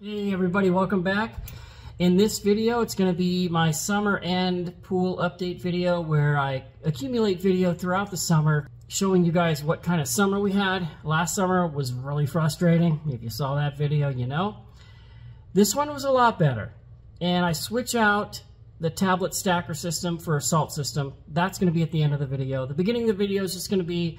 Hey everybody, welcome back. In this video, it's going to be my summer end pool update video where I accumulate video throughout the summer showing you guys what kind of summer we had. Last summer was really frustrating. If you saw that video, you know. This one was a lot better. And I switch out the tablet stacker system for a salt system. That's going to be at the end of the video. The beginning of the video is just going to be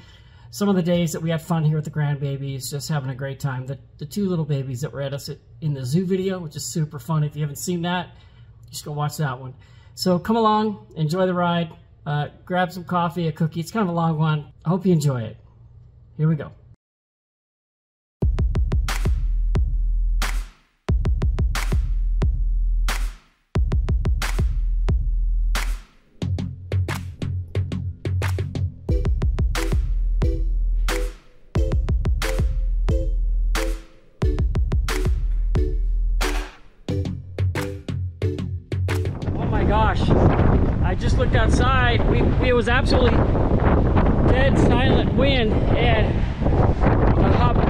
some of the days that we had fun here with the grandbabies, just having a great time. The two little babies that were at us in the zoo video, which is super fun. If you haven't seen that, just go watch that one. So come along, enjoy the ride, grab some coffee, a cookie. It's kind of a long one. I hope you enjoy it. Here we go. Gosh, I just looked outside. It was absolutely dead silent wind, and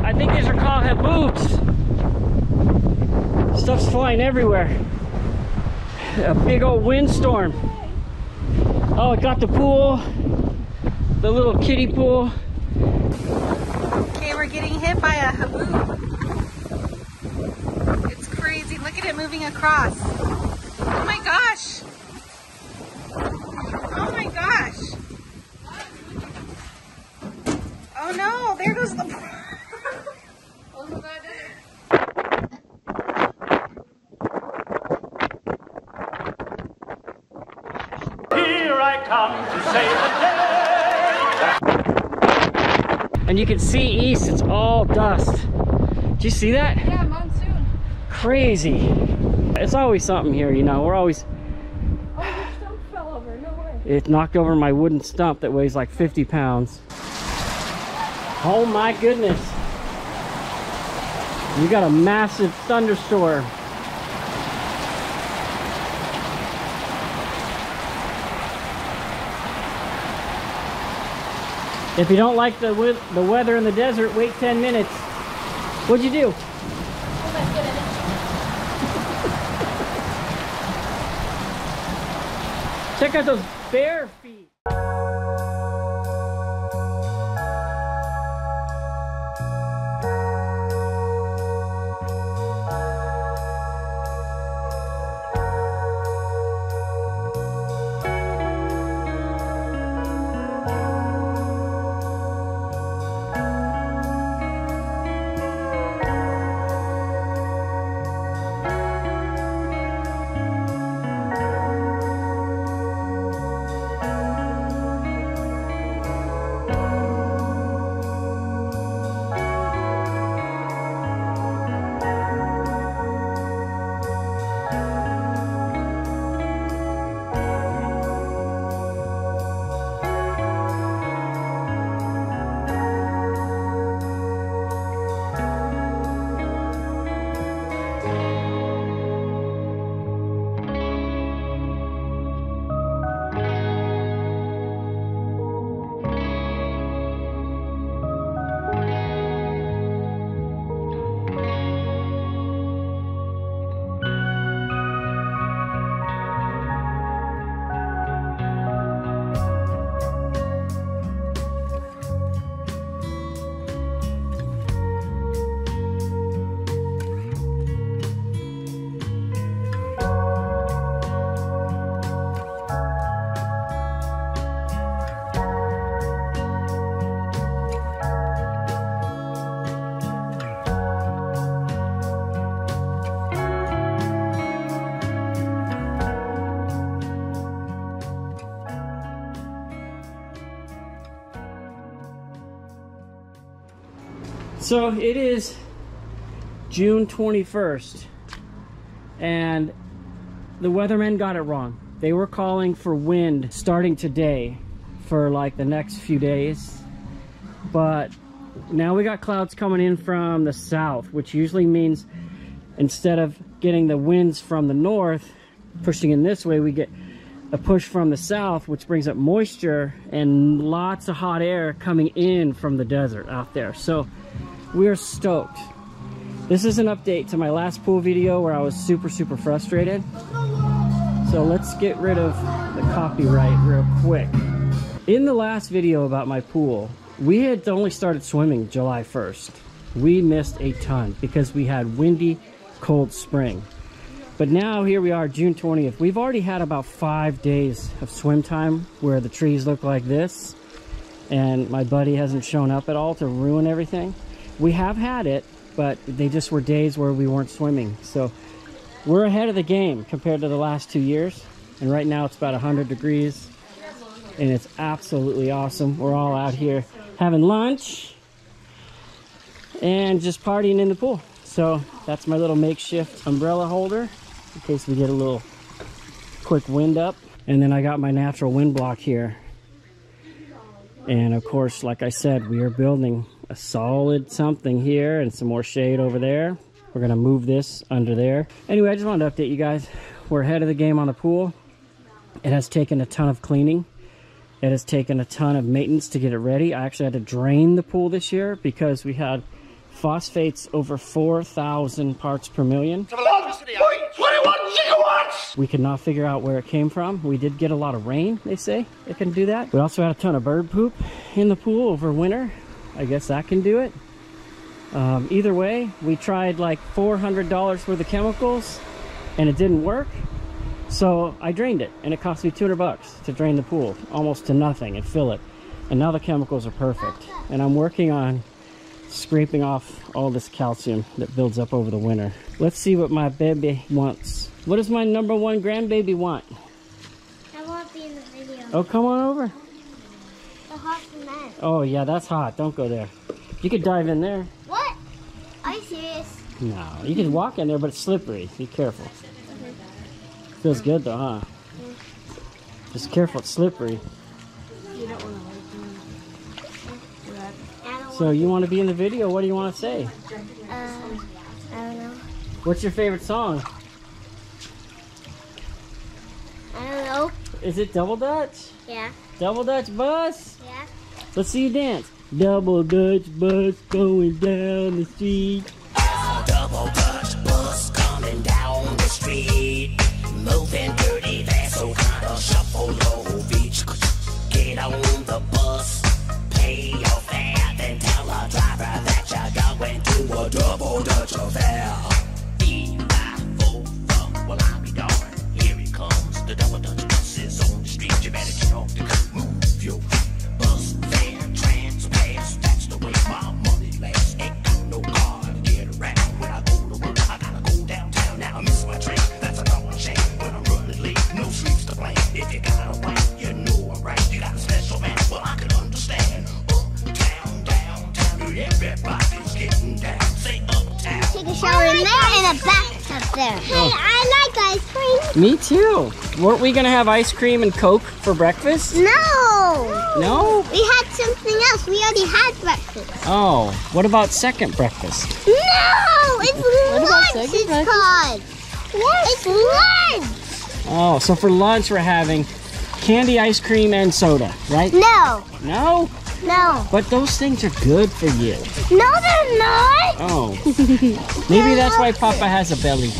I think these are called haboobs. Stuff's flying everywhere. A big old windstorm. Oh, it got the pool, the little kiddie pool. Okay, we're getting hit by a haboob. It's crazy. Look at it moving across. Oh my gosh. Oh my gosh. Oh no, there goes the... Here I come to save the day. And you can see east, it's all dust. Did you see that? Yeah, monsoon. Crazy. It's always something here, you know. We're always... Oh, your stump fell over. No way. It knocked over my wooden stump that weighs like 50 pounds. Oh my goodness. You got a massive thunderstorm. If you don't like the weather in the desert, wait 10 minutes. What'd you do? Check out those bare feet. So it is June 21st, and the weathermen got it wrong. They were calling for wind starting today for like the next few days, but now we got clouds coming in from the south, which usually means instead of getting the winds from the north pushing in this way, we get a push from the south, which brings up moisture and lots of hot air coming in from the desert out there. So we're stoked. This is an update to my last pool video where I was super frustrated. So let's get rid of the copyright real quick. In the last video about my pool, we had only started swimming July 1st. We missed a ton because we had windy, cold spring. But now here we are, June 20th. We've already had about 5 days of swim time where the trees look like this. And my buddy hasn't shown up at all to ruin everything. We have had it, but they just were days where we weren't swimming. So we're ahead of the game compared to the last 2 years. And right now it's about 100 degrees. And it's absolutely awesome. We're all out here having lunch and just partying in the pool. So that's my little makeshift umbrella holder in case we get a little quick wind up. And then I got my natural wind block here. And of course, like I said, we are building a solid something here and some more shade over there. We're gonna move this under there. Anyway, I just wanted to update you guys. We're ahead of the game on the pool. It has taken a ton of cleaning. It has taken a ton of maintenance to get it ready. I actually had to drain the pool this year because we had phosphates over 4,000 parts per million. 21 gigawatts! We could not figure out where it came from. We did get a lot of rain, they say. It can do that. We also had a ton of bird poop in the pool over winter. I guess that can do it. Either way, we tried like $400 worth of chemicals and it didn't work. So I drained it and it cost me 200 bucks to drain the pool, almost to nothing, and fill it. And now the chemicals are perfect. And I'm working on scraping off all this calcium that builds up over the winter. Let's see what my baby wants. What does my #1 grandbaby want? I want to be in the video. Oh, come on over. The hot cement. Oh yeah, that's hot. Don't go there. You could dive in there. What? Are you serious? No, you can walk in there, but it's slippery. Be careful. Feels good though, huh? Just careful, it's slippery. You don't want to So you want to be in the video? What do you want to say? I don't know. What's your favorite song? I don't know. Is it Double Dutch? Yeah. Double Dutch bus? Yeah. Let's see you dance. Double Dutch bus going down the street. Double Dutch bus coming down the street. Moving dirty, that's so kind of shuffle low beach. Get on the bus, pay your fare, then tell the driver that you're going to a double Dutch affair. Well, I'll be darned. Here he comes. The double Dutch bus is on the street. You better get off the curb. Move your feet. Bus fare, trans pass. That's the way my money lasts. Ain't got no car to get around. When I go to work, I gotta go downtown. Now I miss my train. That's a darn shame. When I'm running late, no streets to blame. If you got a wife, you know I'm right. You got a special man. Well, I can understand. Uptown, downtown, everybody's getting down. Say uptown. Take a shower in there and a bathtub there. Hey, I like ice cream. Me too. Weren't we gonna have ice cream and Coke for breakfast? No. No? We had something else. We already had breakfast. Oh, what about second breakfast? No, it's about lunch. second It's breakfast? called. What? It's lunch. Oh, so for lunch we're having candy, ice cream, and soda, right? No. No? No. But those things are good for you. No, they're not. Oh. Maybe that's why Papa has a belly.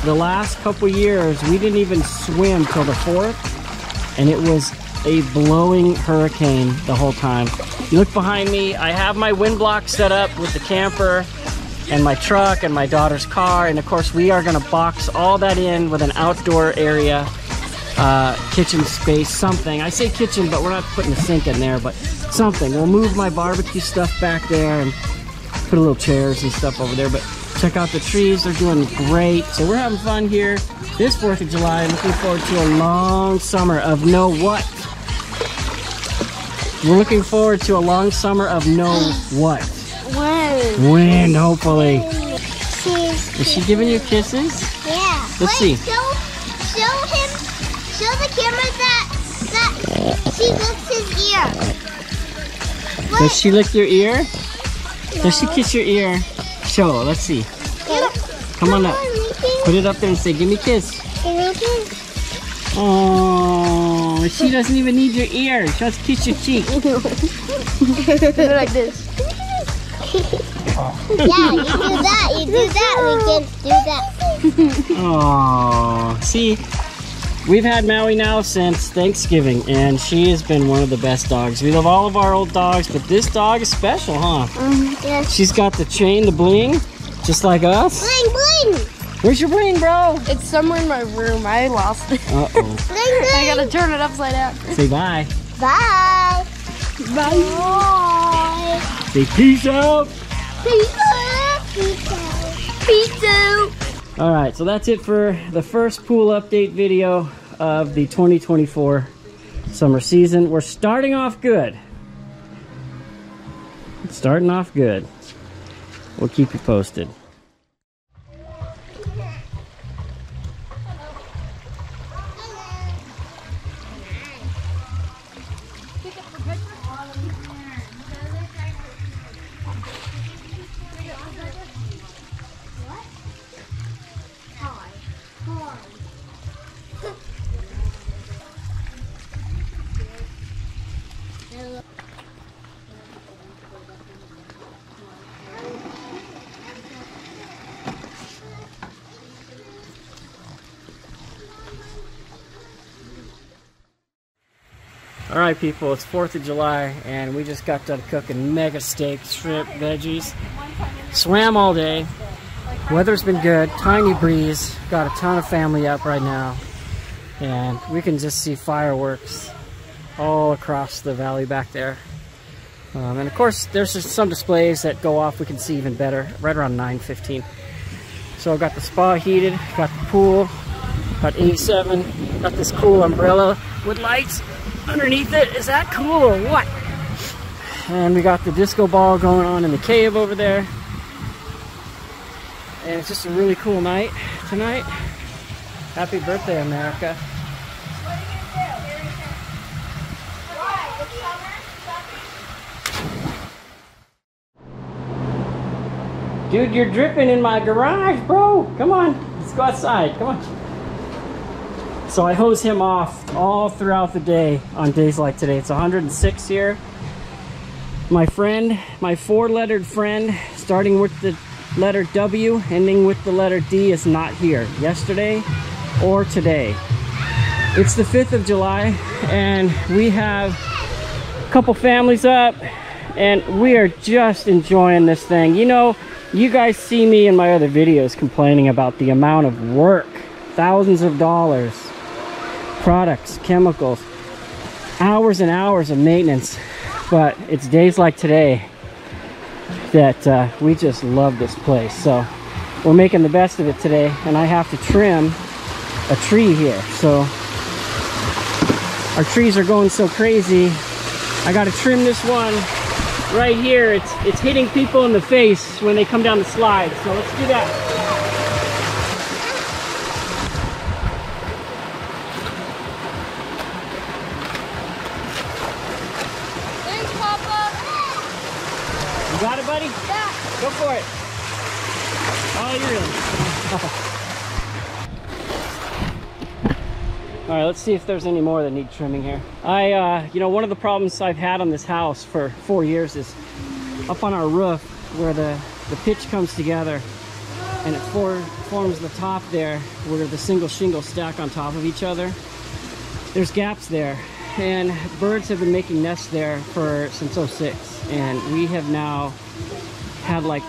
The last couple years, we didn't even swim till the 4th, and it was a blowing hurricane the whole time. You look behind me, I have my wind block set up with the camper and my truck and my daughter's car, and of course we are gonna box all that in with an outdoor area, kitchen space, something. I say kitchen, but we're not putting a sink in there, but something. We'll move my barbecue stuff back there and put a little chairs and stuff over there, but check out the trees, they're doing great. So we're having fun here this 4th of July. I'm looking forward to a long summer of no what? We're looking forward to a long summer of no what? Wind. Wind, hopefully. She's Is she giving you kisses? Yeah. Let's see. Show him. Show the camera that she licks his ear. Look. Does she lick your ear? Does she kiss your ear? Show, let's see. Come on up. Put it up there and say, give me a kiss. Oh, she doesn't even need your ear. Just kiss your cheek. like this. Yeah, you do that, we can do that. Oh, see, we've had Maui now since Thanksgiving, and she has been one of the best dogs. We love all of our old dogs, but this dog is special, huh? Yes. She's got the chain, the bling, just like us. Bling, bling. Where's your bling, bro? It's somewhere in my room. I lost it. Uh-oh. Bling, bling. I gotta turn it upside down. Say bye. Bye. Bye. Say peace out. Peace out. Peace out. Peace out. All right, so that's it for the first pool update video of the 2024 summer season. We're starting off good. Starting off good. We'll keep you posted. All right, people, it's 4th of July, and we just got done cooking mega steak, shrimp, veggies. Swam all day. Weather's been good, tiny breeze. Got a ton of family up right now, and we can just see fireworks all across the valley back there. And of course, there's just some displays that go off we can see even better right around 9:15. So I've got the spa heated, got the pool, got 87, got this cool umbrella with lights underneath it. Is that cool or what? And we got the disco ball going on in the cave over there. And it's just a really cool night tonight. Happy birthday, America. Dude, you're dripping in my garage, bro. Come on, let's go outside, come on. So I hose him off all throughout the day on days like today. It's 106 here. My friend, my four-lettered friend, starting with the letter W, ending with the letter D, is not here yesterday or today. It's the 5th of July, and we have a couple families up, and we are just enjoying this thing. You know, you guys see me in my other videos complaining about the amount of work, thousands of dollars, products, chemicals, hours and hours of maintenance, but it's days like today that we just love this place. So we're making the best of it today, and I have to trim a tree here. So our trees are going so crazy, I got to trim this one right here. It's hitting people in the face when they come down the slide, so let's do that. You got it, buddy? Yeah. Go for it. Oh, you really? All right, let's see if there's any more that need trimming here. You know, one of the problems I've had on this house for 4 years is up on our roof where the pitch comes together and it forms the top there where the single shingles stack on top of each other. There's gaps there, and birds have been making nests there since '06. And we have now had like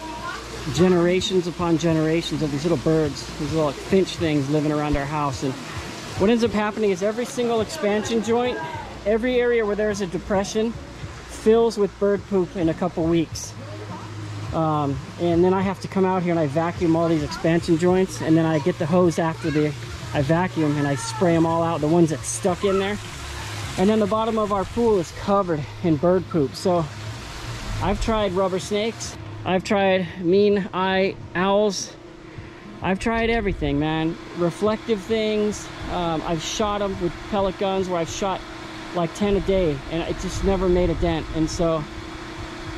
generations upon generations of these little birds, these little finch things living around our house. And what ends up happening is every single expansion joint, every area where there's a depression, fills with bird poop in a couple weeks. And then I have to come out here and I vacuum all these expansion joints, and then I get the hose after I vacuum and I spray them all out, the ones that stuck in there. And then the bottom of our pool is covered in bird poop. So I've tried rubber snakes, I've tried mean eye owls, I've tried everything, man. Reflective things. I've shot them with pellet guns where I've shot like 10 a day, and it just never made a dent. And so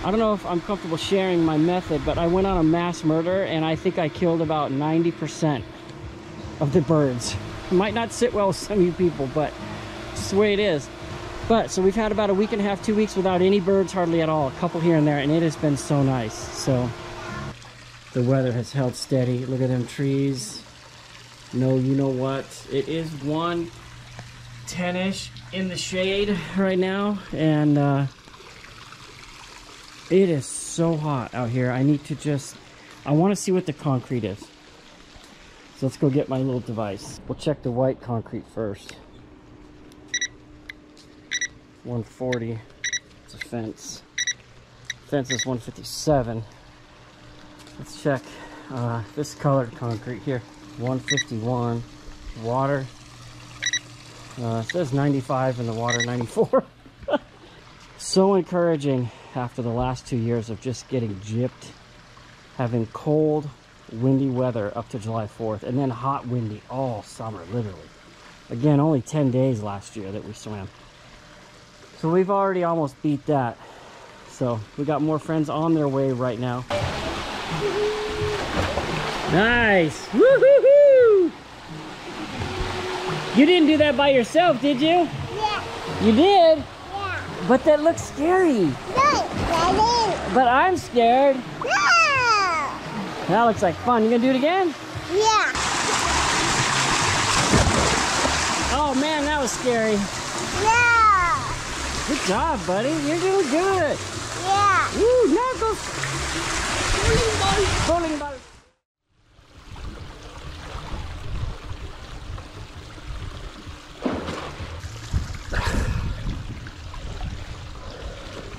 I don't know if I'm comfortable sharing my method, but I went on a mass murder and I think I killed about 90% of the birds. It might not sit well with some of you people, but it's the way it is. But so we've had about a week and a half, 2 weeks without any birds hardly at all, a couple here and there, and it has been so nice. So the weather has held steady. Look at them trees. No, you know what? It is 1:10-ish in the shade right now, and it is so hot out here. I need to I want to see what the concrete is. So let's go get my little device. We'll check the white concrete first. 140. It's a fence. Fence is 157. Let's check this colored concrete here. 151. Water. It says 95 in the water, 94. So encouraging after the last 2 years of just getting gypped, having cold, windy weather up to July 4th, and then hot, windy all summer, literally. Again, only 10 days last year that we swam. So we've already almost beat that. So we got more friends on their way right now. Nice! Woo-hoo-hoo! You didn't do that by yourself, did you? Yeah. You did? Yeah. But that looks scary. No, Daddy. But I'm scared. No. That looks like fun. You gonna do it again? Yeah. Oh man, that was scary. No. Good job, buddy. You're doing good. Yeah. Woo, knuckles. Bowling ball.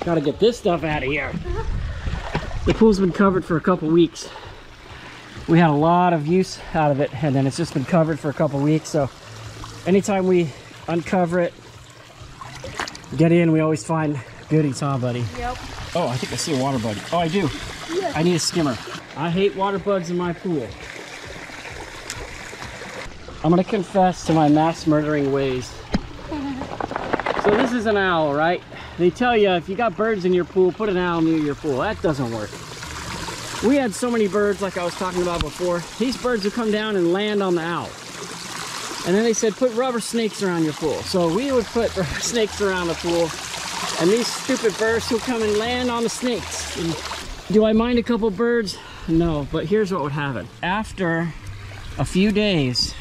Gotta get this stuff out of here. The pool's been covered for a couple weeks. We had a lot of use out of it, and then it's just been covered for a couple weeks. So anytime we uncover it, get in, we always find goodies, huh, buddy? Yep. Oh, I think I see a water bug. Oh, I do. Yeah. I need a skimmer. I hate water bugs in my pool. I'm gonna confess to my mass murdering ways. So this is an owl, right? They tell you if you got birds in your pool, put an owl near your pool. That doesn't work. We had so many birds, like I was talking about before. These birds would come down and land on the owl. And then they said, put rubber snakes around your pool. So we would put rubber snakes around the pool, and these stupid birds would come and land on the snakes. And do I mind a couple birds? No, but here's what would happen. After a few days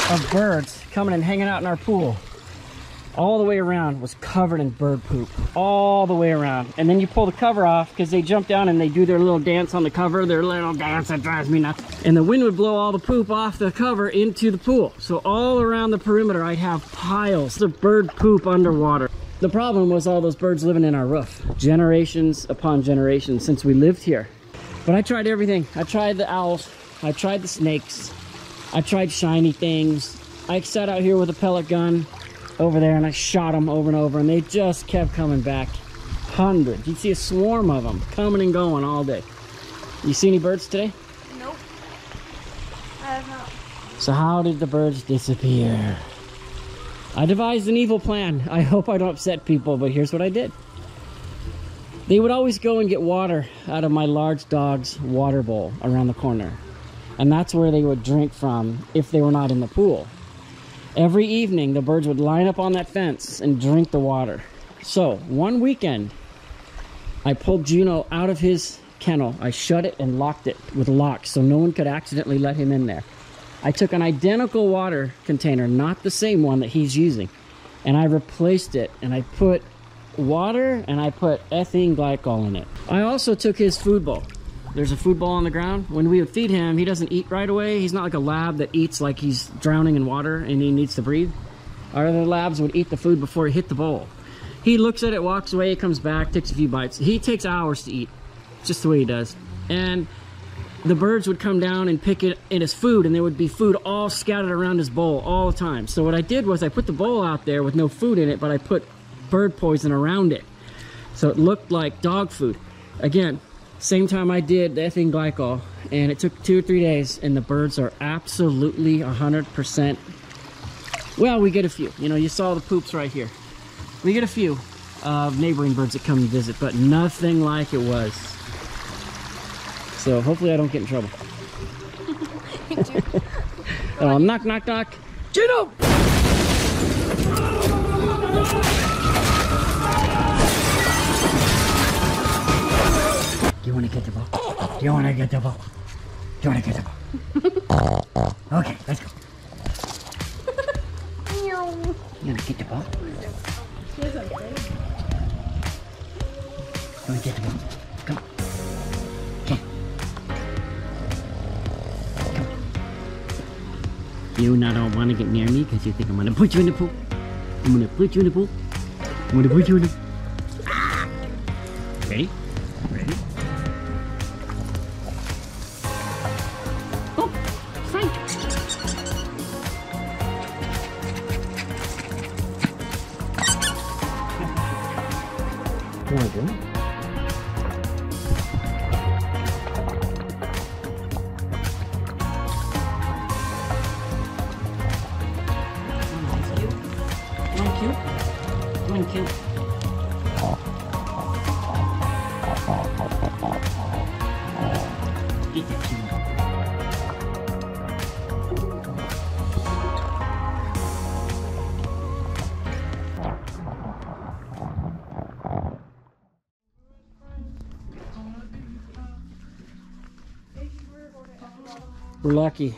of birds coming and hanging out in our pool, all the way around was covered in bird poop, all the way around. And then you pull the cover off because they jump down and they do their little dance on the cover, their little dance that drives me nuts. And the wind would blow all the poop off the cover into the pool. So all around the perimeter, I'd have piles of bird poop underwater. The problem was all those birds living in our roof, generations upon generations since we lived here. But I tried everything. I tried the owls, I tried the snakes, I tried shiny things. I sat out here with a pellet gun over there and I shot them over and over, and they just kept coming back. Hundreds. You'd see a swarm of them coming and going all day. You see any birds today? Nope. I have not. So how did the birds disappear? I devised an evil plan. I hope I don't upset people, but here's what I did. They would always go and get water out of my large dog's water bowl around the corner. And that's where they would drink from if they were not in the pool. Every evening, the birds would line up on that fence and drink the water. So, one weekend, I pulled Juno out of his kennel. I shut it and locked it with locks so no one could accidentally let him in there. I took an identical water container, not the same one that he's using, and I replaced it, and I put water and I put ethylene glycol in it. I also took his food bowl. There's a food bowl on the ground. When we would feed him, he doesn't eat right away. He's not like a lab that eats like he's drowning in water and he needs to breathe. Our other labs would eat the food before he hit the bowl. He looks at it, walks away, comes back, takes a few bites. He takes hours to eat. It's just the way he does. And the birds would come down and pick it in his food, and there would be food all scattered around his bowl all the time. So what I did was I put the bowl out there with no food in it, but I put bird poison around it. So it looked like dog food. Again, same time I did the ethylene glycol, and it took 2 or 3 days, and the birds are absolutely 100%. Well, we get a few. You know, you saw the poops right here. We get a few of neighboring birds that come and visit, but nothing like it was. So hopefully I don't get in trouble. Knock, knock, knock. Juno! Do you want to get the ball? Do you want to get the ball? Do you want to get the ball? Okay, let's go. You want to get the ball? You want to get the ball? Come on. Okay. Come on. You not all want to get near me because you think I'm going to put you in the pool. I'm going to put you in the pool. I'm going to put you in the pool. Ah. Ready? Ready? Oh, Frank. You want to do it? Cute. Get that cute. We're lucky.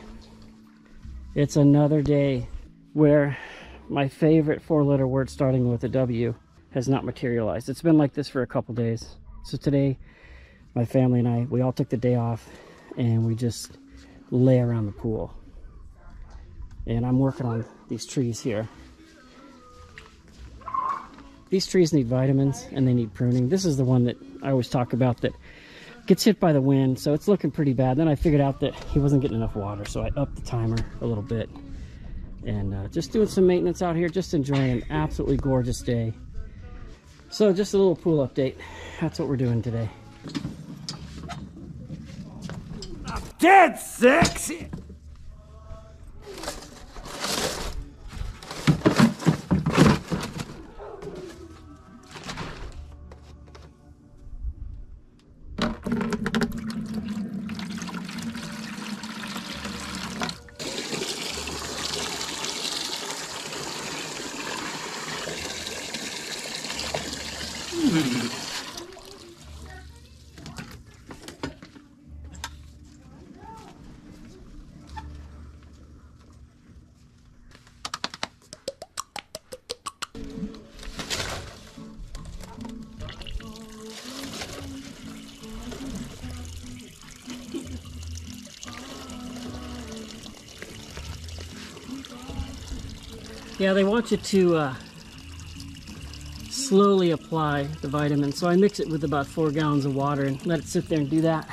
It's another day where my favorite four-letter word starting with a W has not materialized. It's been like this for a couple days. So today, my family and I, we all took the day off and we just lay around the pool. And I'm working on these trees here. These trees need vitamins and they need pruning. This is the one that I always talk about that gets hit by the wind, so it's looking pretty bad. Then I figured out that he wasn't getting enough water, so I upped the timer a little bit. And just doing some maintenance out here, just enjoying an absolutely gorgeous day. So just a little pool update. That's what we're doing today. I'm dead sexy! Yeah, they want you to slowly apply the vitamin, so I mix it with about 4 gallons of water and let it sit there and do that.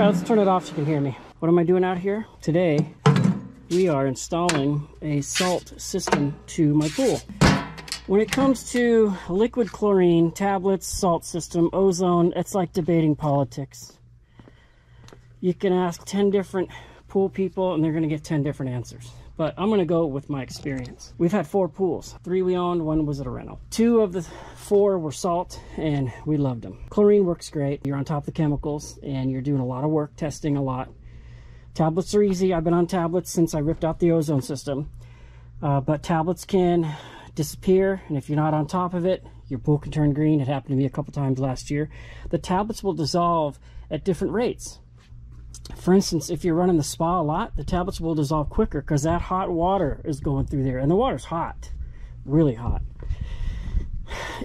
Alright, let's turn it off so you can hear me. What am I doing out here? Today, we are installing a salt system to my pool. When it comes to liquid chlorine, tablets, salt system, ozone, it's like debating politics. You can ask 10 different pool people and they're going to get 10 different answers. But I'm going to go with my experience. We've had 4 pools. 3 we owned, 1 was at a rental. 2 of the 4 were salt and we loved them. Chlorine works great. You're on top of the chemicals and you're doing a lot of work, testing a lot. Tablets are easy. I've been on tablets since I ripped out the ozone system. But tablets can disappear, and if you're not on top of it, your pool can turn green. It happened to me a couple times last year. The tablets will dissolve at different rates. For instance, if you're running the spa a lot, the tablets will dissolve quicker because that hot water is going through there, and the water's hot, really hot.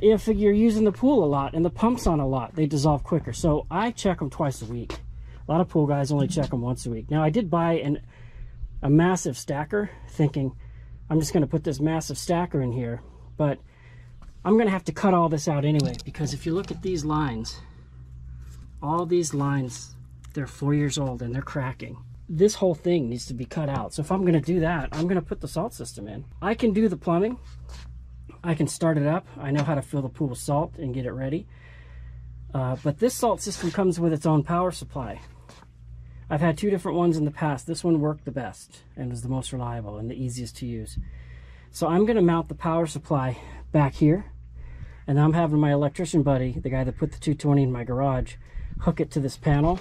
If you're using the pool a lot and the pump's on a lot, they dissolve quicker. So I check them twice a week. A lot of pool guys only check them once a week. Now I did buy a massive stacker, thinking I'm just going to put this massive stacker in here, but I'm going to have to cut all this out anyway, because if you look at these lines, all these lines, they're 4 years old and they're cracking. This whole thing needs to be cut out. So if I'm going to do that, I'm going to put the salt system in. I can do the plumbing. I can start it up. I know how to fill the pool with salt and get it ready. But this salt system comes with its own power supply. I've had 2 different ones in the past. This one worked the best and was the most reliable and the easiest to use. So I'm going to mount the power supply back here. And I'm having my electrician buddy, the guy that put the 220 in my garage, hook it to this panel.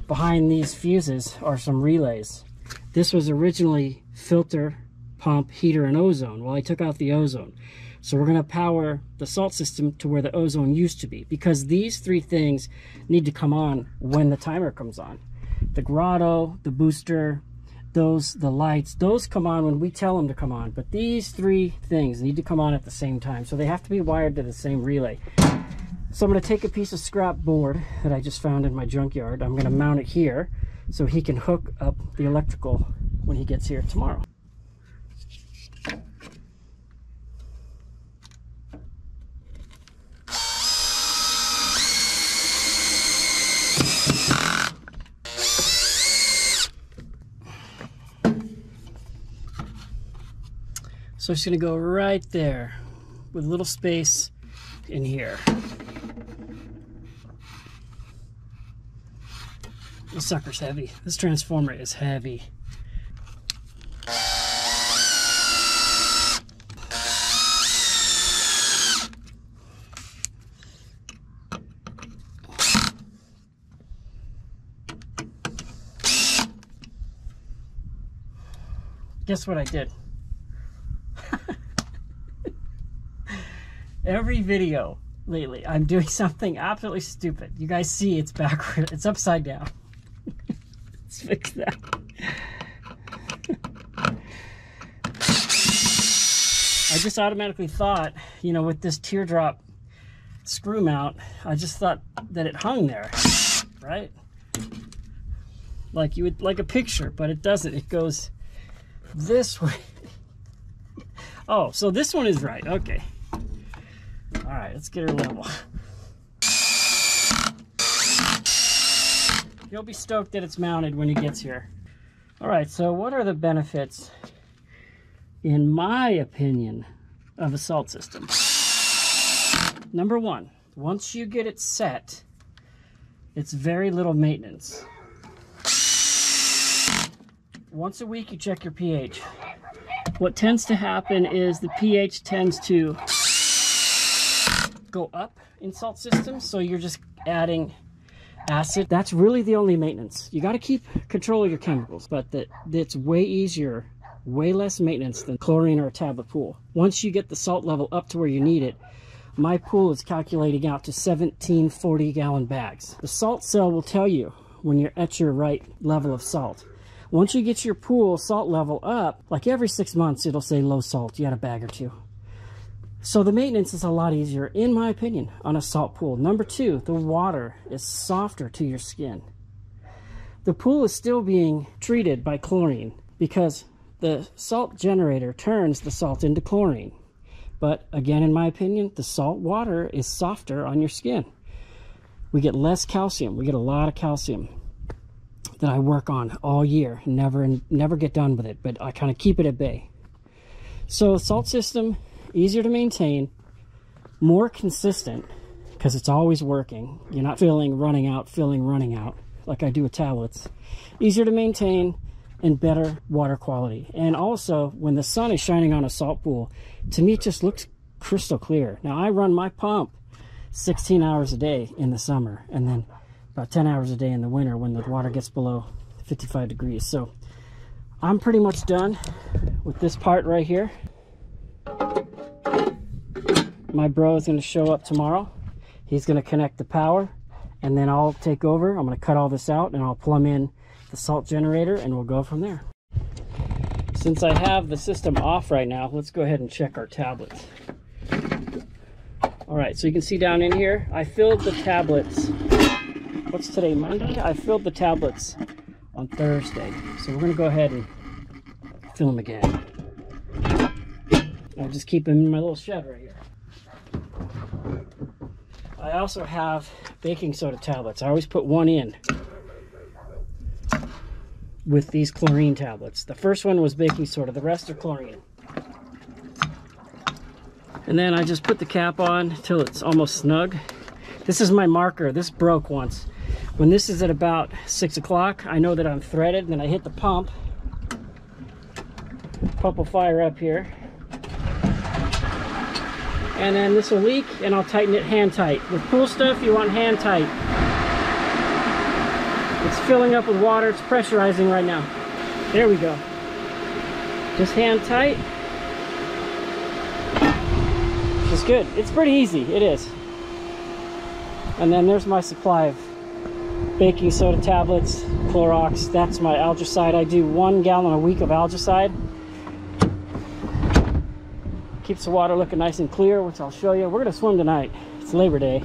Behind these fuses are some relays. This was originally filter, pump, heater, and ozone. Well, I took out the ozone. So we're going to power the salt system to where the ozone used to be, because these 3 things need to come on when the timer comes on. The grotto, the booster, the lights, those come on when we tell them to come on. But these 3 things need to come on at the same time. So they have to be wired to the same relay. So I'm going to take a piece of scrap board that I just found in my junkyard. I'm going to mount it here so he can hook up the electrical when he gets here tomorrow. So it's going to go right there with a little space in here. This sucker's heavy. This transformer is heavy. Guess what I did? Every video lately, I'm doing something absolutely stupid. You guys see it's backward. It's upside down. Let's fix that. I just automatically thought, you know, with this teardrop screw mount, I just thought that it hung there, right? Like you would, like a picture, but it doesn't. It goes this way. Oh, so this one is right. Okay. All right, let's get her level. You'll be stoked that it's mounted when he gets here. All right, so what are the benefits, in my opinion, of a salt system? Number 1, once you get it set, it's very little maintenance. Once a week, you check your pH. What tends to happen is the pH tends to go up in salt systems, so you're just adding acid. That's really the only maintenance. You got to keep control of your chemicals, but that's way easier, way less maintenance than chlorine or a tablet pool. Once you get the salt level up to where you need it, my pool is calculating out to 17 40-gallon bags. The salt cell will tell you when you're at your right level of salt. Once you get your pool salt level up, like every 6 months, it'll say low salt, you got a bag or 2. So the maintenance is a lot easier, in my opinion, on a salt pool. Number 2, the water is softer to your skin. The pool is still being treated by chlorine because the salt generator turns the salt into chlorine. But again, in my opinion, the salt water is softer on your skin. We get less calcium. We get a lot of calcium that I work on all year. Never get done with it, but I kind of keep it at bay. So salt system, easier to maintain, more consistent because it's always working. You're not filling, running out, filling, running out like I do with tablets. Easier to maintain and better water quality. And also, when the sun is shining on a salt pool, to me it just looks crystal clear. Now I run my pump 16 hours a day in the summer and then about 10 hours a day in the winter when the water gets below 55 degrees. So I'm pretty much done with this part right here. My bro is going to show up tomorrow. He's going to connect the power and then I'll take over. I'm going to cut all this out and I'll plumb in the salt generator and we'll go from there. Since I have the system off right now, let's go ahead and check our tablets. All right, so you can see down in here, I filled the tablets. What's today, Monday? I filled the tablets on Thursday. So we're gonna go ahead and fill them again. I'll just keep them in my little shed right here. I also have baking soda tablets. I always put one in with these chlorine tablets. The first one was baking soda, the rest are chlorine. And then I just put the cap on until it's almost snug. This is my marker. This broke once. When this is at about 6 o'clock, I know that I'm threaded. Then I hit the pump. Pump will fire up here. And then this will leak and I'll tighten it hand tight. With pool stuff, you want hand tight. It's filling up with water. It's pressurizing right now. There we go. Just hand tight. It's good. It's pretty easy. It is. And then there's my supply of baking soda tablets, Clorox. That's my algicide. I do 1 gallon a week of algicide. Keeps the water looking nice and clear, which I'll show you. We're going to swim tonight. It's Labor Day.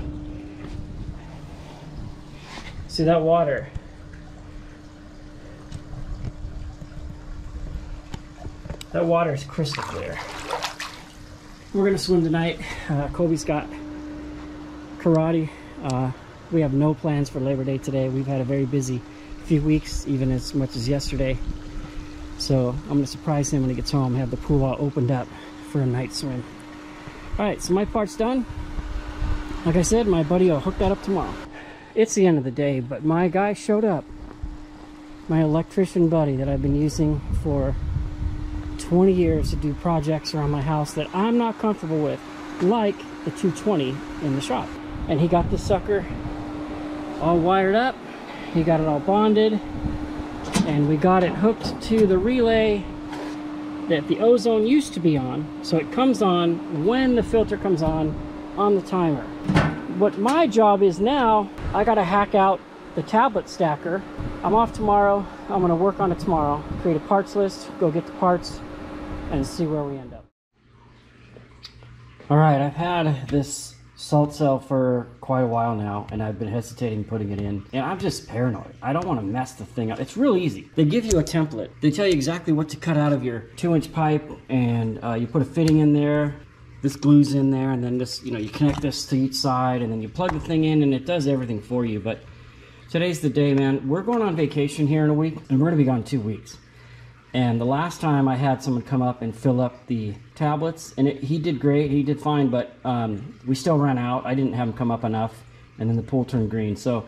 See that water? That water is crystal clear. We're going to swim tonight. Kobe's got karate. We have no plans for Labor Day today. We've had a very busy few weeks, even as much as yesterday. So I'm going to surprise him when he gets home, have the pool all opened up for a night swim. Alright, so my part's done. Like I said, my buddy will hook that up tomorrow. It's the end of the day, but my guy showed up. My electrician buddy that I've been using for 20 years to do projects around my house that I'm not comfortable with, like the 220 in the shop. And he got this sucker all wired up. He got it all bonded, and we got it hooked to the relay that the ozone used to be on, so it comes on when the filter comes on the timer. What my job is now, I gotta hack out the tablet stacker. I'm off tomorrow. I'm gonna work on it tomorrow, create a parts list, go get the parts, and see where we end up. All right, I've had this salt cell for quite a while now, and I've been hesitating putting it in, and I'm just paranoid. I don't want to mess the thing up. It's real easy. They give you a template. They tell you exactly what to cut out of your 2-inch pipe, and you put a fitting in there. This glues in there, and then this, you connect this to each side, and then you plug the thing in, and it does everything for you. But today's the day, man. We're going on vacation here in a week, and we're gonna be gone 2 weeks. And the last time I had someone come up and fill up the tablets, and he did great, he did fine, but we still ran out. I didn't have him come up enough, and then the pool turned green. So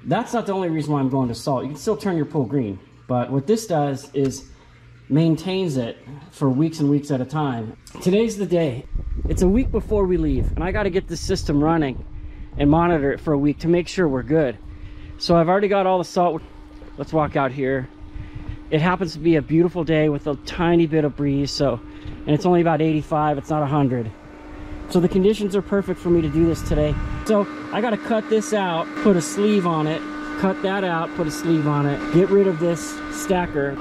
that's not the only reason why I'm going to salt. You can still turn your pool green, but what this does is maintains it for weeks and weeks at a time. Today's the day. It's a week before we leave, and I got to get this system running and monitor it for a week to make sure we're good. So I've already got all the salt. Let's walk out here. It happens to be a beautiful day with a tiny bit of breeze, and it's only about 85, it's not 100. So the conditions are perfect for me to do this today. So I gotta cut this out, put a sleeve on it, cut that out, put a sleeve on it, get rid of this stacker,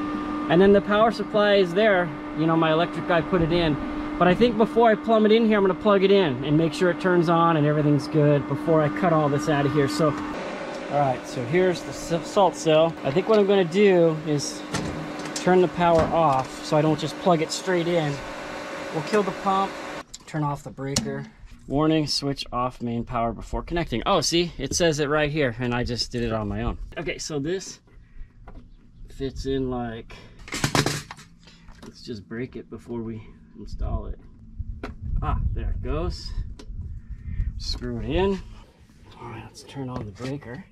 and then the power supply is there. My electric guy put it in. But I think before I plumb it in here, I'm gonna plug it in and make sure it turns on and everything's good before I cut all this out of here. So Alright, so here's the salt cell. I think what I'm going to do is turn the power off so I don't just plug it straight in. We'll kill the pump, turn off the breaker. Warning, switch off main power before connecting. Oh, see, it says it right here, and I just did it on my own. Okay, so this fits in like, let's just break it before we install it. Ah, there it goes. Screw it in. All right, let's turn on the breaker.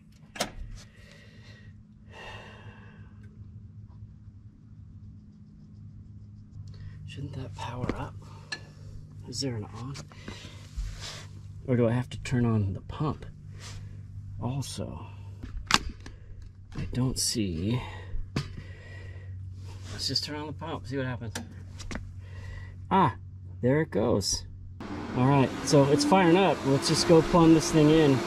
Shouldn't that power up? Is there an on? Or do I have to turn on the pump also? I don't see. Let's just turn on the pump, see what happens. Ah, there it goes. All right, so it's firing up. Let's just go plumb this thing in.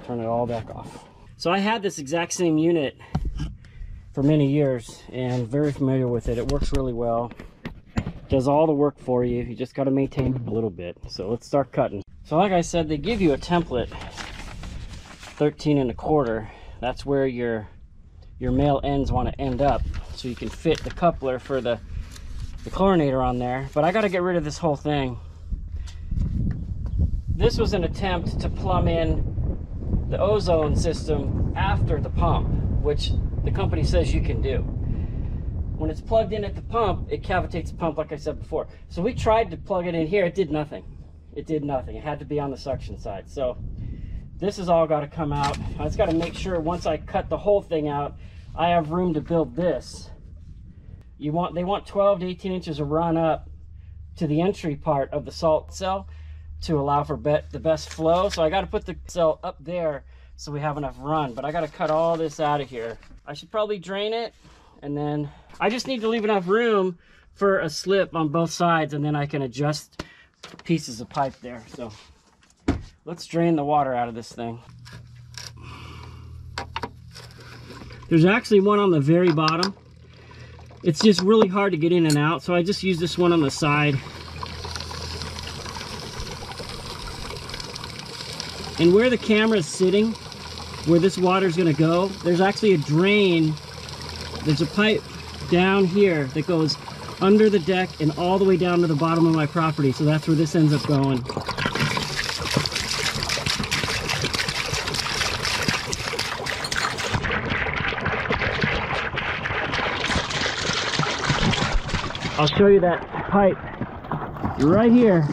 turn it all back off. So I had this exact same unit for many years and very familiar with it. It works really well. Does all the work for you. You just got to maintain it a little bit. So let's start cutting. So like I said, they give you a template, 13 1/4. That's where your male ends want to end up, so you can fit the coupler for the chlorinator on there. But I got to get rid of this whole thing. This was an attempt to plumb in the ozone system after the pump, which the company says you can do. When it's plugged in at the pump, it cavitates the pump, like I said before. So we tried to plug it in here. It did nothing. It did nothing. It had to be on the suction side. So this has all got to come out. I just got to make sure once I cut the whole thing out, I have room to build this. They want 12 to 18 inches of run up to the entry part of the salt cell to allow for the best flow. So I got to put the cell up there so we have enough run. But I got to cut all this out of here. I should probably drain it, and then I just need to leave enough room for a slip on both sides, and then I can adjust pieces of pipe there. So let's drain the water out of this thing. There's actually one on the very bottom. It's just really hard to get in and out, so I just use this one on the side. And where the camera is sitting, where this water is going to go, there's actually a drain. There's a pipe down here that goes under the deck and all the way down to the bottom of my property. So that's where this ends up going. I'll show you that pipe right here.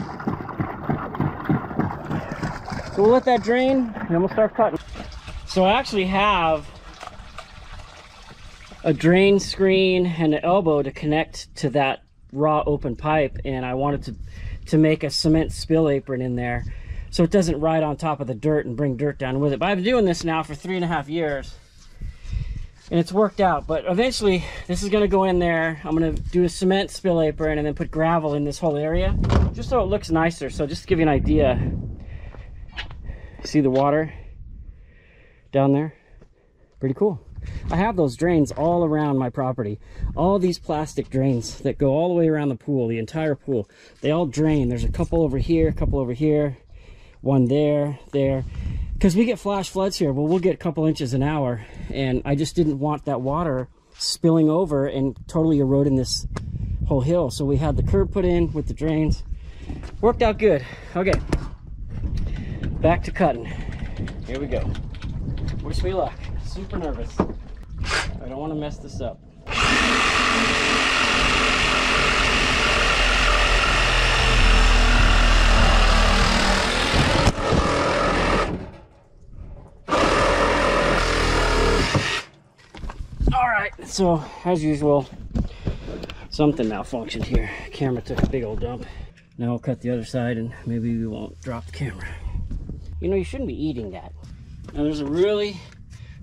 So we'll let that drain and then we'll start cutting. So I actually have a drain screen and an elbow to connect to that raw open pipe, and I wanted to make a cement spill apron in there so it doesn't ride on top of the dirt and bring dirt down with it. But I've been doing this now for 3.5 years and it's worked out. But eventually this is going to go in there. I'm going to do a cement spill apron and then put gravel in this whole area just so it looks nicer. So just to give you an idea, see the water down there? Pretty cool. I have those drains all around my property. All these plastic drains that go all the way around the pool, the entire pool. They all drain. There's a couple over here, a couple over here, one there, there. Because we get flash floods here. Well, we'll get a couple inches an hour. And I just didn't want that water spilling over and totally eroding this whole hill. So we had the curb put in with the drains. Worked out good. Okay. Back to cutting. Here we go. Wish me luck. Super nervous. I don't want to mess this up. All right, so as usual, something malfunctioned here. Camera took a big old dump. Now I'll cut the other side and maybe we won't drop the camera. You know, you shouldn't be eating that. Now there's a really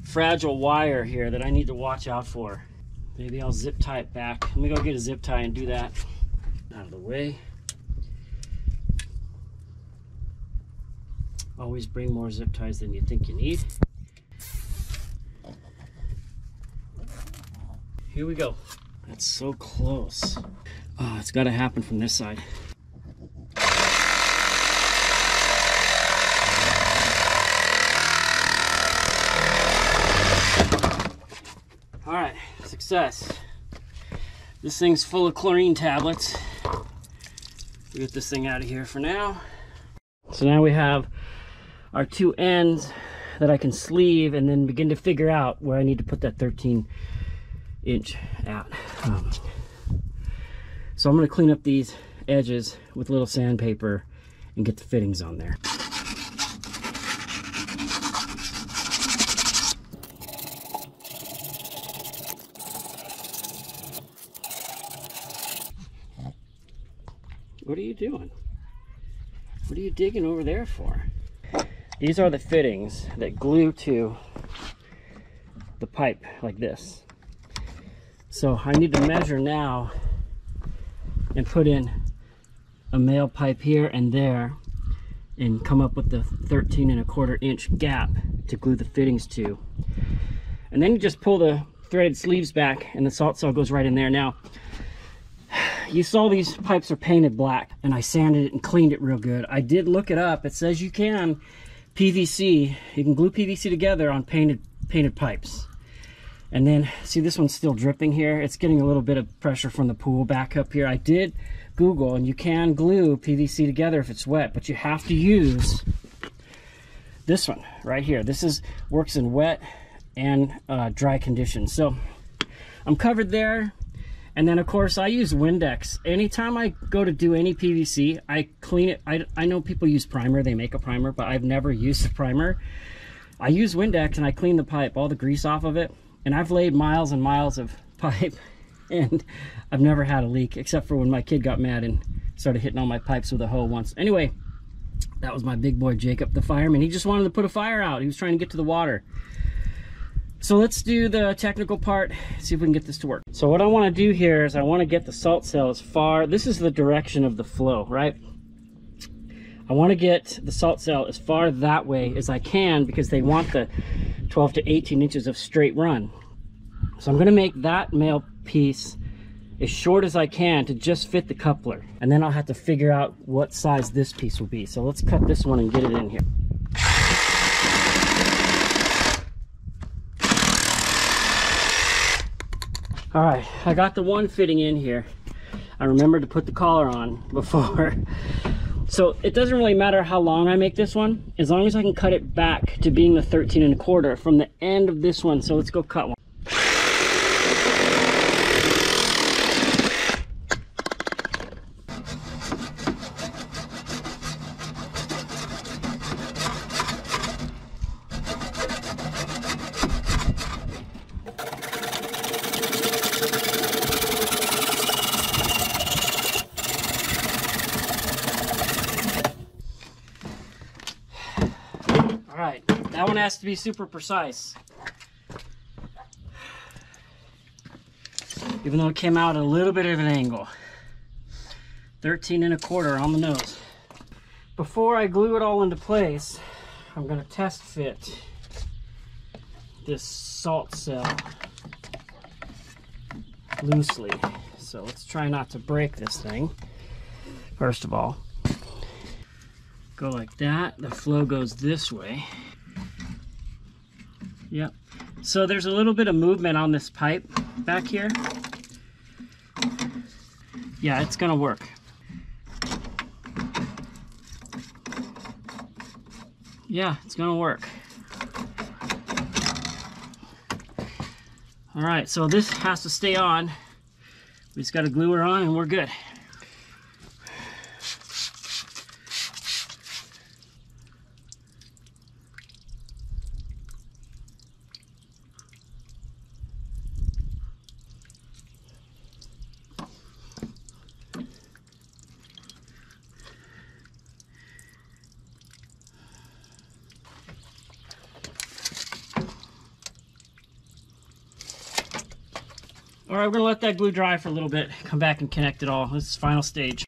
fragile wire here that I need to watch out for. Maybe I'll zip tie it back. Let me go get a zip tie and do that. Out of the way. Always bring more zip ties than you think you need. Here we go. That's so close. Oh, it's got to happen from this side. All right, success. This thing's full of chlorine tablets. We'll get this thing out of here for now. So now we have our two ends that I can sleeve and then begin to figure out where I need to put that 13-inch out. So I'm going to clean up these edges with a little sandpaper and get the fittings on there. What are you doing? What are you digging over there for? These are the fittings that glue to the pipe like this. So I need to measure now and put in a male pipe here and there and come up with the 13¼ inch gap to glue the fittings to. And then you just pull the threaded sleeves back and the salt cell goes right in there. Now, you saw these pipes are painted black, and I sanded it and cleaned it real good. I did look it up. It says you can PVC, you can glue PVC together on painted pipes. And then, see, this one's still dripping here. It's getting a little bit of pressure from the pool back up here. I did Google, and you can glue PVC together if it's wet, but you have to use this one right here. This works in wet and dry conditions. So I'm covered there. And then, of course, I use Windex. Anytime I go to do any PVC, I clean it. I know people use primer. They make a primer, but I've never used a primer. I use Windex, and I clean the pipe, all the grease off of it. And I've laid miles and miles of pipe, and I've never had a leak, except for when my kid got mad and started hitting all my pipes with a hoe once. Anyway, that was my big boy, Jacob, the fireman. He just wanted to put a fire out. He was trying to get to the water. So let's do the technical part, see if we can get this to work. So what I want to do here is I want to get the salt cell as far, this is the direction of the flow, right? I want to get the salt cell as far that way as I can because they want the 12 to 18 inches of straight run. So I'm going to make that male piece as short as I can to just fit the coupler. And then I'll have to figure out what size this piece will be. So let's cut this one and get it in here. All right, I got the one fitting in here. I remembered to put the collar on before. So it doesn't really matter how long I make this one, as long as I can cut it back to being the 13¼ from the end of this one. So let's go cut one. Alright, that one has to be super precise. Even though it came out at a little bit of an angle. 13¼ on the nose. Before I glue it all into place, I'm going to test fit this salt cell loosely. So let's try not to break this thing. First of all, go like that. The flow goes this way. Yep. So there's a little bit of movement on this pipe back here. Yeah, it's gonna work. Yeah, it's gonna work. All right, so this has to stay on. We just gotta glue her on and we're good. All right, we're gonna let that glue dry for a little bit, come back and connect it all. This is final stage.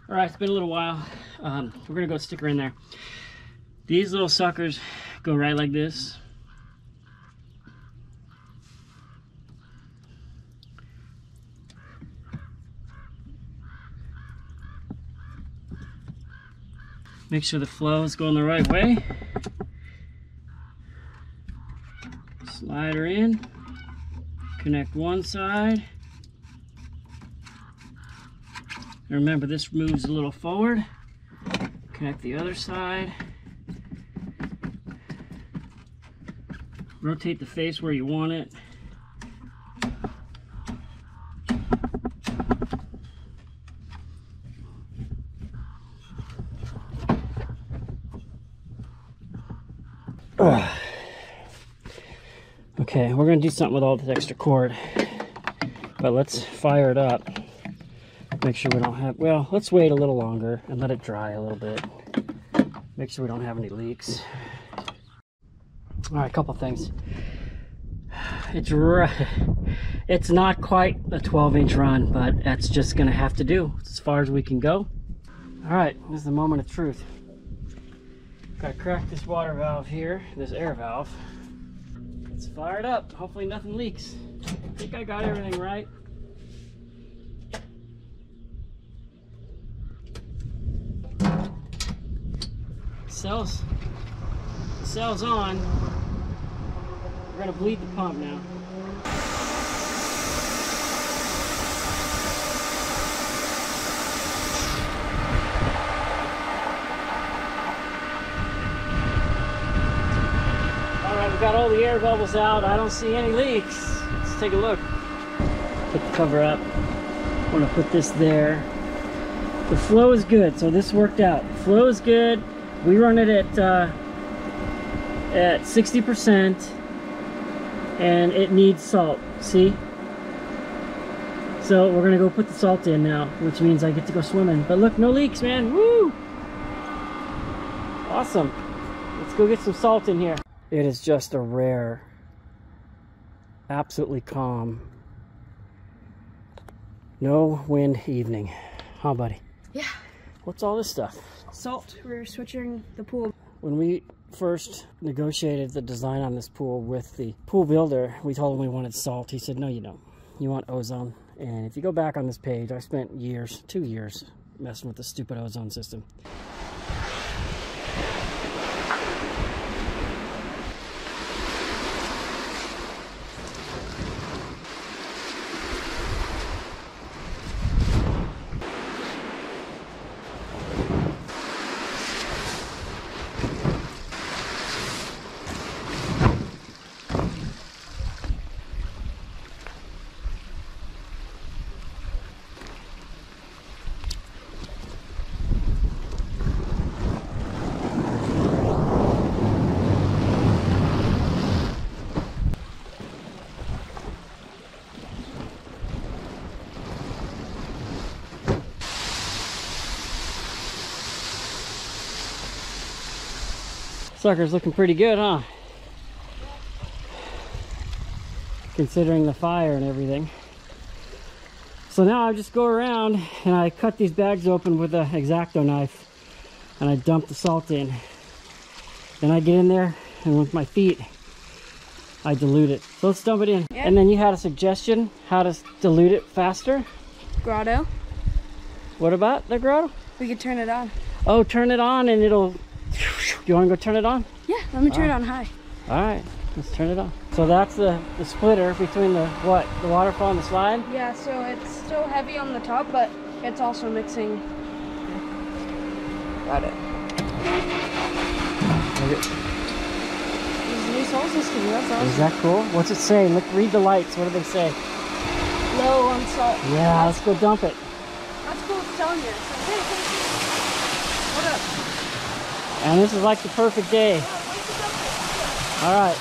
All right, it's been a little while. We're gonna go stick her in there. These little suckers go right like this. Make sure the flow is going the right way. Slide her in. Connect one side. And remember, this moves a little forward. Connect the other side. Rotate the face where you want it. Okay, we're going to do something with all this extra cord, but let's fire it up. Make sure we don't have, well, let's wait a little longer and let it dry a little bit. Make sure we don't have any leaks. All right, a couple things. It's not quite a 12-inch run, but that's just going to have to do. It's as far as we can go. All right, this is the moment of truth. Gotta crack this water valve here, this air valve. Let's fire it up. Hopefully nothing leaks. I think I got everything right. Cell's on. We're gonna bleed the pump now. Alright, we've got all the air bubbles out. I don't see any leaks. Let's take a look. Put the cover up. I'm gonna put this there. The flow is good, so this worked out. Flow is good. We run it at 60%, and it needs salt. See? So we're gonna go put the salt in now, which means I get to go swimming. But look, no leaks, man. Woo! Awesome. Let's go get some salt in here. It is just a rare, absolutely calm, no wind evening. Huh, buddy? Yeah. What's all this stuff? Salt. We're switching the pool. When we first negotiated the design on this pool with the pool builder, we told him we wanted salt. He said, no, you don't. You want ozone. And if you go back on this page, I spent years, 2 years, messing with the stupid ozone system. Sucker's looking pretty good, huh? Considering the fire and everything. So now I just go around and I cut these bags open with an X-Acto knife and I dump the salt in. Then I get in there and with my feet I dilute it. So let's dump it in. Yeah. And then you had a suggestion how to dilute it faster? Grotto. What about the grotto? We could turn it on. Oh, turn it on and it'll... You want to go turn it on? Yeah, let me turn it on high. All right, let's turn it on. So that's the splitter between the what? The waterfall and the slide? Yeah, so it's still heavy on the top, but it's also mixing. Got it. This is a new soul system, that's awesome. Is that cool? What's it say? Look, read the lights. What do they say? Low on salt. Yeah, let's go dump it. That's cool, it's telling you. So, hey, what up? And this is like the perfect day. All right.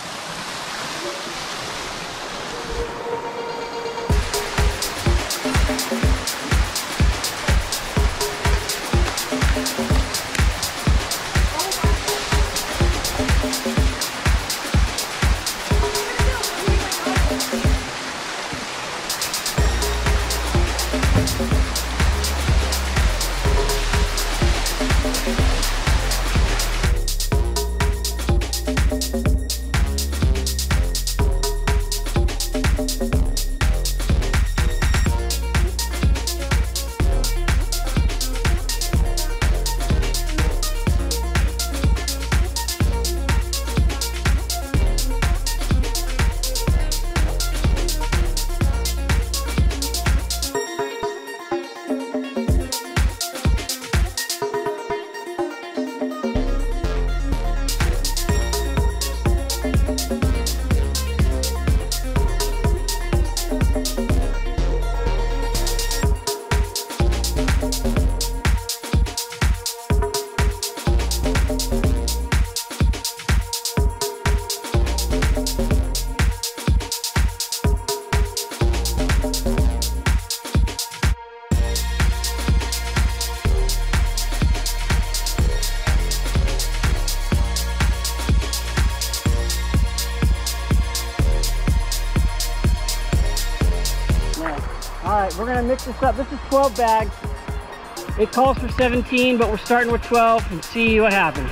We're gonna mix this up. This is 12 bags. It calls for 17, but we're starting with 12 and see what happens.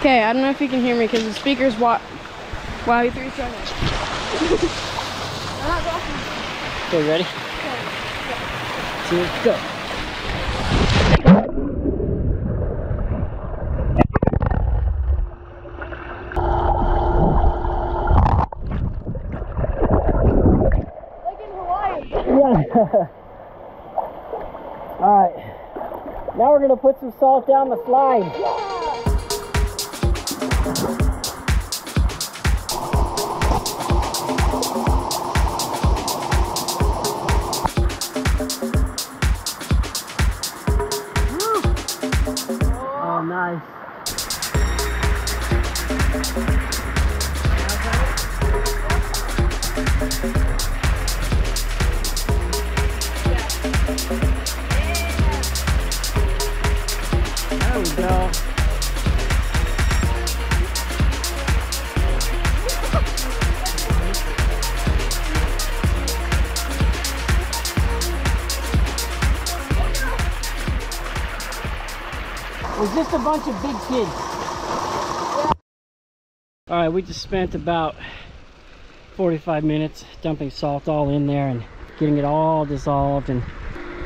Okay, I don't know if you can hear me because the speaker's wow, you three struggling. Okay, ready? Okay. 2, go. Yeah. All right. Now we're gonna put some salt down the slide. Oh, nice. There we go. We're just a bunch of big kids. All right, we just spent about 45 minutes dumping salt all in there and getting it all dissolved, and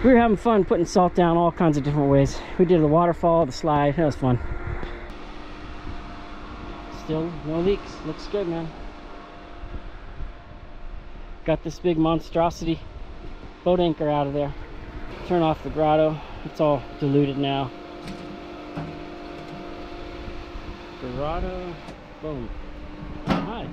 we were having fun putting salt down all kinds of different ways. We did the waterfall, the slide. That was fun. Still no leaks. Looks good, man. Got this big monstrosity boat anchor out of there. Turn off the grotto. It's all diluted now. Grotto. Boom. Oh, hi.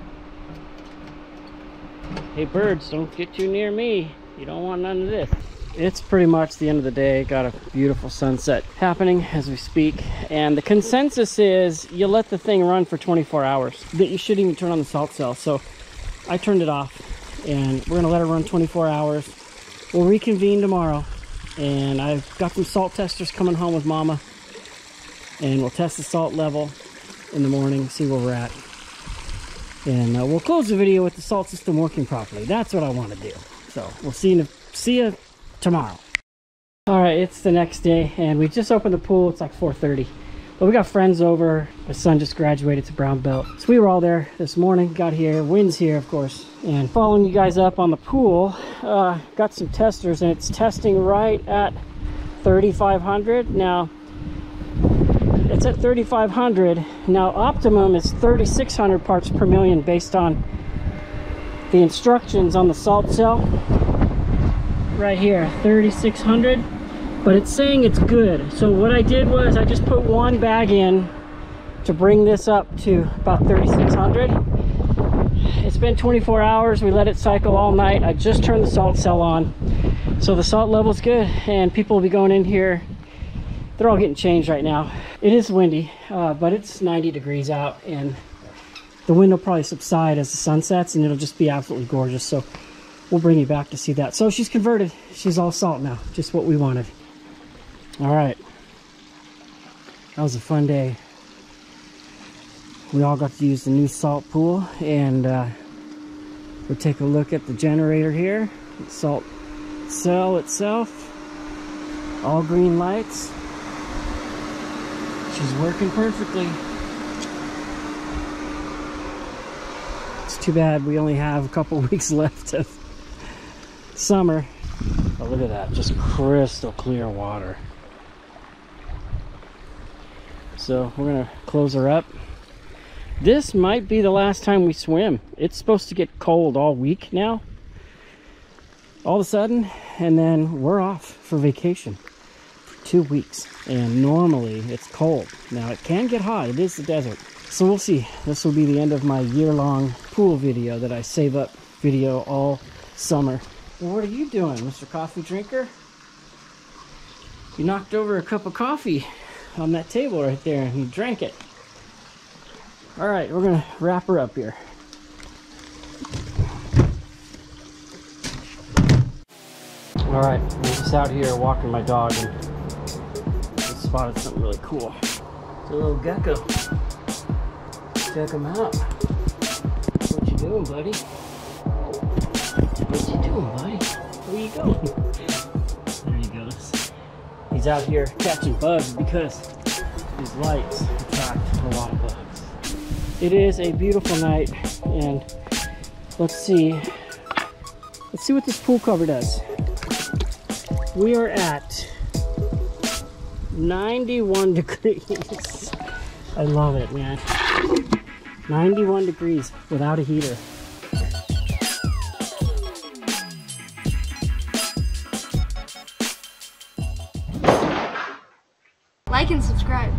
Hey birds, don't get too near me. You don't want none of this. It's pretty much the end of the day. Got a beautiful sunset happening as we speak. And the consensus is you let the thing run for 24 hours. That you shouldn't even turn on the salt cell. So I turned it off and we're gonna let it run 24 hours. We'll reconvene tomorrow. And I've got some salt testers coming home with Mama. And we'll test the salt level in the morning, see where we're at. And we'll close the video with the salt system working properly. That's what I want to do. So we'll see you tomorrow. All right, it's the next day and we just opened the pool. It's like 4:30, but we got friends over. My son just graduated to brown belt, so we were all there this morning. Got here, Wynn's here of course, and following you guys up on the pool. Got some testers and it's testing right at 3,500 now. It's at 3,500 now. Optimum is 3,600 parts per million based on the instructions on the salt cell right here, 3,600, but it's saying it's good. So what I did was I just put one bag in to bring this up to about 3,600. It's been 24 hours. We let it cycle all night. I just turned the salt cell on, so the salt level's good and people will be going in here. They're all getting changed right now. It is windy, but it's 90 degrees out and the wind will probably subside as the sun sets and it'll just be absolutely gorgeous. So we'll bring you back to see that. So she's converted. She's all salt now, just what we wanted. All right. That was a fun day. We all got to use the new salt pool and we'll take a look at the generator here. The salt cell itself. All green lights. She's working perfectly. It's too bad we only have a couple weeks left of summer. But look at that, just crystal clear water. So we're gonna close her up. This might be the last time we swim. It's supposed to get cold all week now. All of a sudden, and then we're off for vacation. 2 weeks, and normally it's cold. Now it can get hot, it is the desert, so we'll see. This will be the end of my year-long pool video that I save up video all summer. Well, what are you doing, Mr. Coffee Drinker? You knocked over a cup of coffee on that table right there and you drank it. All right, we're gonna wrap her up here. All right, I'm just out here walking my dog and spotted something really cool. It's a little gecko. Check him out. What you doing, buddy? What you doing, buddy? Where you going? There he goes. He's out here catching bugs because These lights attract a lot of bugs. It is a beautiful night, and let's see what this pool cover does. We are at 91 degrees. I love it, man. 91 degrees without a heater. Like and subscribe.